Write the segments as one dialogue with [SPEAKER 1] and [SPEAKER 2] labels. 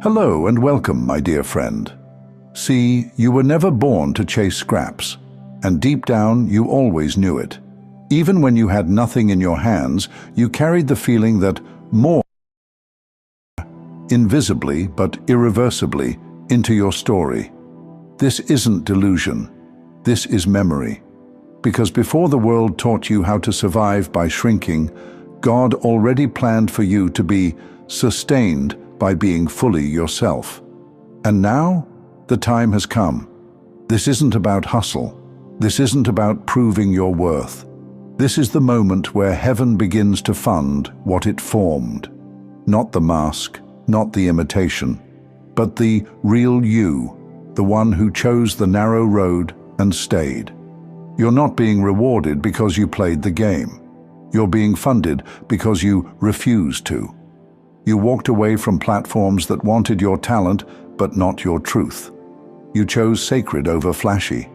[SPEAKER 1] Hello and welcome, my dear friend. See, you were never born to chase scraps, and deep down you always knew it. Even when you had nothing in your hands, you carried the feeling that more, invisibly but irreversibly, into your story. This isn't delusion. This is memory. Because before the world taught you how to survive by shrinking, God already planned for you to be sustained by being fully yourself. And now, the time has come. This isn't about hustle. This isn't about proving your worth. This is the moment where heaven begins to fund what it formed. Not the mask, not the imitation, but the real you, the one who chose the narrow road and stayed. You're not being rewarded because you played the game. You're being funded because you refused to. You walked away from platforms that wanted your talent but not your truth. You chose sacred over flashy.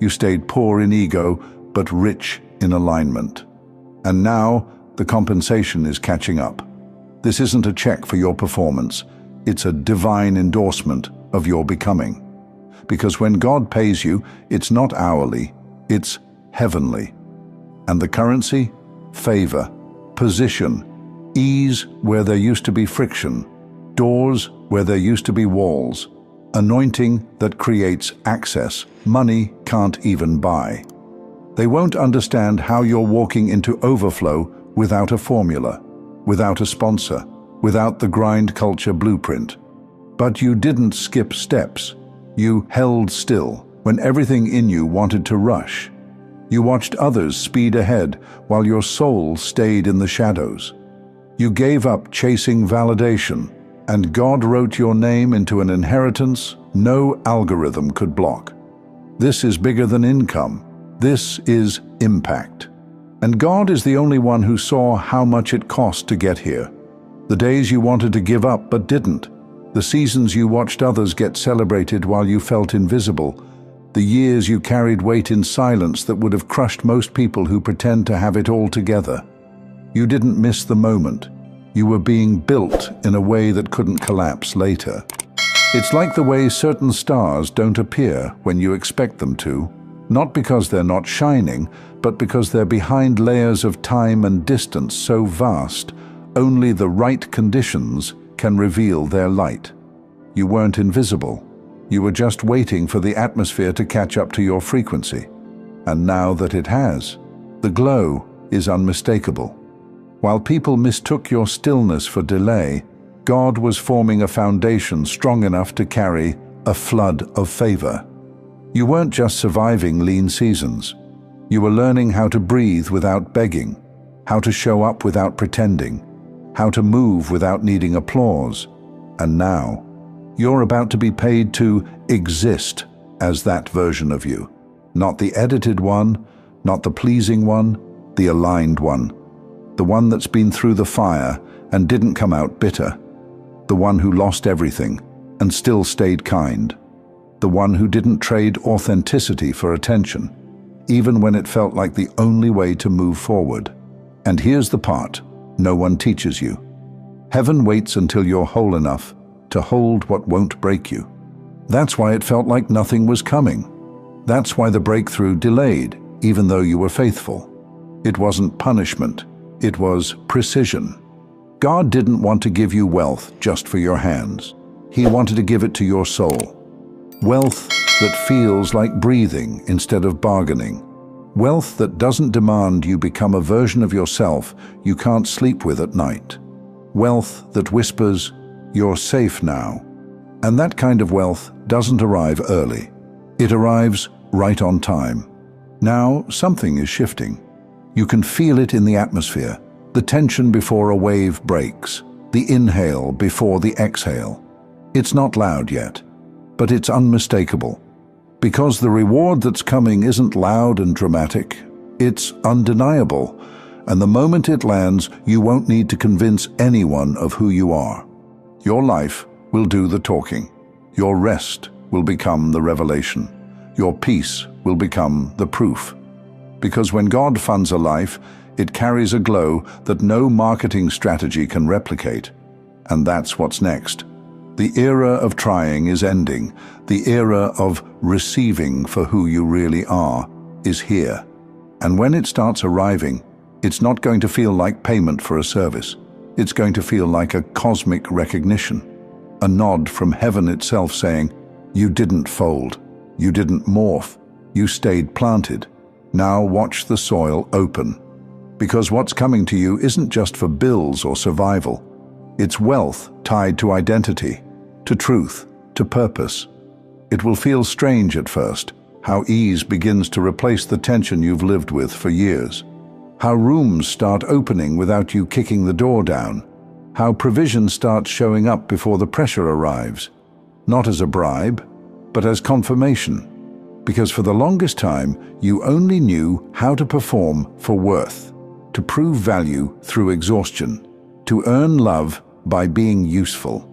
[SPEAKER 1] You stayed poor in ego but rich in alignment. And now the compensation is catching up. This isn't a check for your performance. It's a divine endorsement of your becoming. Because when God pays you, it's not hourly, it's heavenly. And the currency? Favor, position, ease where there used to be friction, doors where there used to be walls, anointing that creates access money can't even buy. They won't understand how you're walking into overflow without a formula, without a sponsor, without the grind culture blueprint. But you didn't skip steps. You held still when everything in you wanted to rush. You watched others speed ahead while your soul stayed in the shadows. You gave up chasing validation, and God wrote your name into an inheritance no algorithm could block. This is bigger than income. This is impact. And God is the only one who saw how much it cost to get here. The days you wanted to give up but didn't. The seasons you watched others get celebrated while you felt invisible. The years you carried weight in silence that would have crushed most people who pretend to have it all together. You didn't miss the moment. You were being built in a way that couldn't collapse later. It's like the way certain stars don't appear when you expect them to, not because they're not shining, but because they're behind layers of time and distance so vast, only the right conditions can reveal their light. You weren't invisible. You were just waiting for the atmosphere to catch up to your frequency. And now that it has, the glow is unmistakable. While people mistook your stillness for delay, God was forming a foundation strong enough to carry a flood of favor. You weren't just surviving lean seasons. You were learning how to breathe without begging, how to show up without pretending, how to move without needing applause. And now, you're about to be paid to exist as that version of you. Not the edited one, not the pleasing one, the aligned one. The one that's been through the fire and didn't come out bitter. The one who lost everything and still stayed kind. The one who didn't trade authenticity for attention, even when it felt like the only way to move forward. And here's the part no one teaches you. Heaven waits until you're whole enough to hold what won't break you. That's why it felt like nothing was coming. That's why the breakthrough delayed, even though you were faithful. It wasn't punishment. It was precision. God didn't want to give you wealth just for your hands. He wanted to give it to your soul. Wealth that feels like breathing instead of bargaining. Wealth that doesn't demand you become a version of yourself you can't sleep with at night. Wealth that whispers, "You're safe now." And that kind of wealth doesn't arrive early. It arrives right on time. Now something is shifting. You can feel it in the atmosphere, the tension before a wave breaks, the inhale before the exhale. It's not loud yet, but it's unmistakable. Because the reward that's coming isn't loud and dramatic, it's undeniable. And the moment it lands, you won't need to convince anyone of who you are. Your life will do the talking. Your rest will become the revelation. Your peace will become the proof. Because when God funds a life, it carries a glow that no marketing strategy can replicate. And that's what's next. The era of trying is ending. The era of receiving for who you really are is here. And when it starts arriving, it's not going to feel like payment for a service. It's going to feel like a cosmic recognition, a nod from heaven itself saying, "You didn't fold, you didn't morph, you stayed planted. Now watch the soil open." Because what's coming to you isn't just for bills or survival. It's wealth tied to identity, to truth, to purpose. It will feel strange at first, how ease begins to replace the tension you've lived with for years. How rooms start opening without you kicking the door down. How provision starts showing up before the pressure arrives. Not as a bribe, but as confirmation. Because for the longest time, you only knew how to perform for worth, to prove value through exhaustion, to earn love by being useful.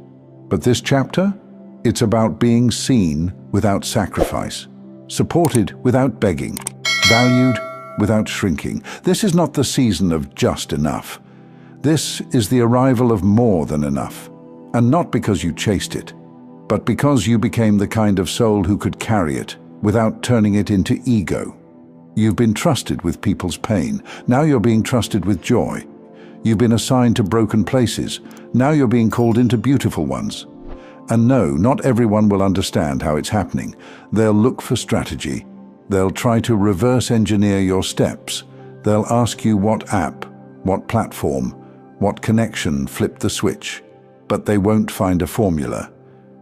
[SPEAKER 1] But this chapter, it's about being seen without sacrifice, supported without begging, valued without shrinking. This is not the season of just enough. This is the arrival of more than enough. And not because you chased it, but because you became the kind of soul who could carry it without turning it into ego. You've been trusted with people's pain. Now you're being trusted with joy. You've been assigned to broken places. Now you're being called into beautiful ones. And no, not everyone will understand how it's happening. They'll look for strategy. They'll try to reverse engineer your steps. They'll ask you what app, what platform, what connection flipped the switch. But they won't find a formula.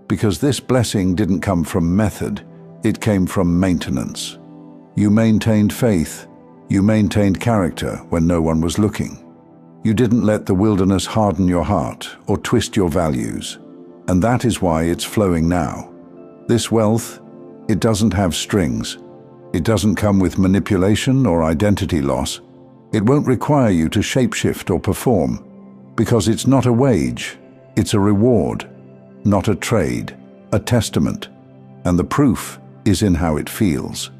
[SPEAKER 1] Because this blessing didn't come from method. It came from maintenance. You maintained faith. You maintained character when no one was looking. You didn't let the wilderness harden your heart or twist your values. And that is why it's flowing now. This wealth, it doesn't have strings. It doesn't come with manipulation or identity loss. It won't require you to shapeshift or perform, because it's not a wage, it's a reward, not a trade, a testament. And the proof is in how it feels.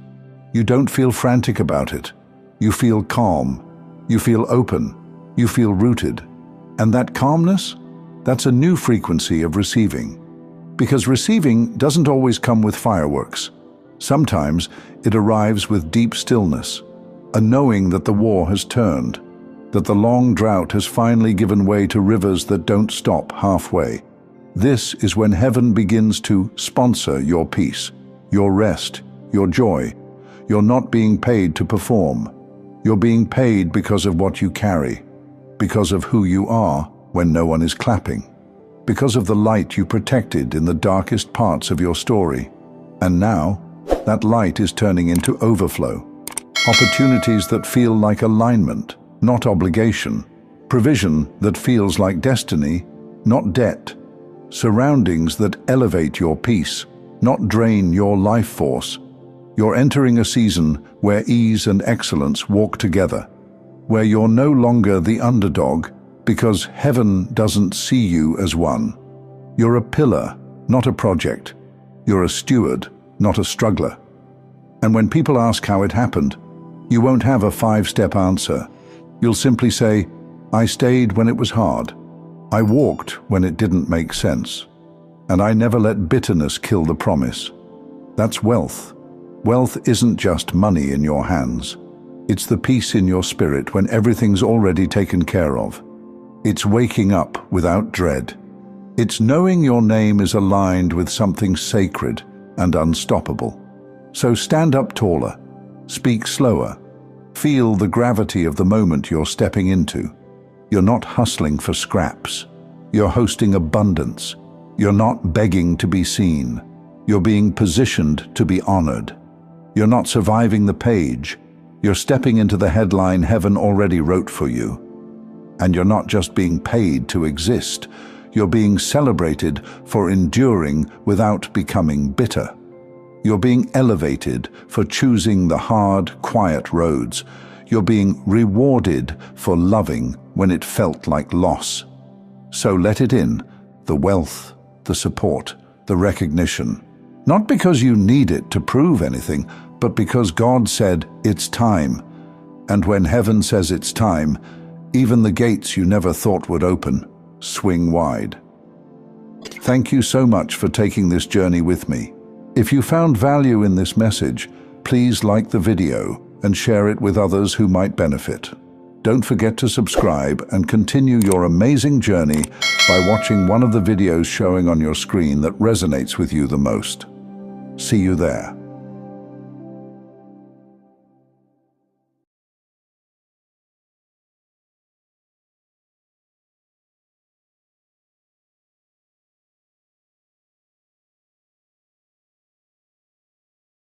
[SPEAKER 1] You don't feel frantic about it. You feel calm. You feel open. You feel rooted. And that calmness, that's a new frequency of receiving. Because receiving doesn't always come with fireworks. Sometimes it arrives with deep stillness, a knowing that the war has turned, that the long drought has finally given way to rivers that don't stop halfway. This is when heaven begins to sponsor your peace, your rest, your joy. You're not being paid to perform. You're being paid because of what you carry, because of who you are when no one is clapping, because of the light you protected in the darkest parts of your story. And now, that light is turning into overflow. Opportunities that feel like alignment, not obligation. Provision that feels like destiny, not debt. Surroundings that elevate your peace, not drain your life force. You're entering a season where ease and excellence walk together, where you're no longer the underdog because heaven doesn't see you as one. You're a pillar, not a project. You're a steward, not a struggler. And when people ask how it happened, you won't have a 5-step answer. You'll simply say, "I stayed when it was hard. I walked when it didn't make sense. And I never let bitterness kill the promise." That's wealth. Wealth isn't just money in your hands. It's the peace in your spirit when everything's already taken care of. It's waking up without dread. It's knowing your name is aligned with something sacred and unstoppable. So stand up taller, speak slower, feel the gravity of the moment you're stepping into. You're not hustling for scraps. You're hosting abundance. You're not begging to be seen. You're being positioned to be honored. You're not surviving the page. You're stepping into the headline heaven already wrote for you. And you're not just being paid to exist. You're being celebrated for enduring without becoming bitter. You're being elevated for choosing the hard, quiet roads. You're being rewarded for loving when it felt like loss. So let it in, the wealth, the support, the recognition. Not because you need it to prove anything, but because God said it's time. And when heaven says it's time, even the gates you never thought would open swing wide. Thank you so much for taking this journey with me. If you found value in this message, please like the video and share it with others who might benefit. Don't forget to subscribe and continue your amazing journey by watching one of the videos showing on your screen that resonates with you the most. See you there.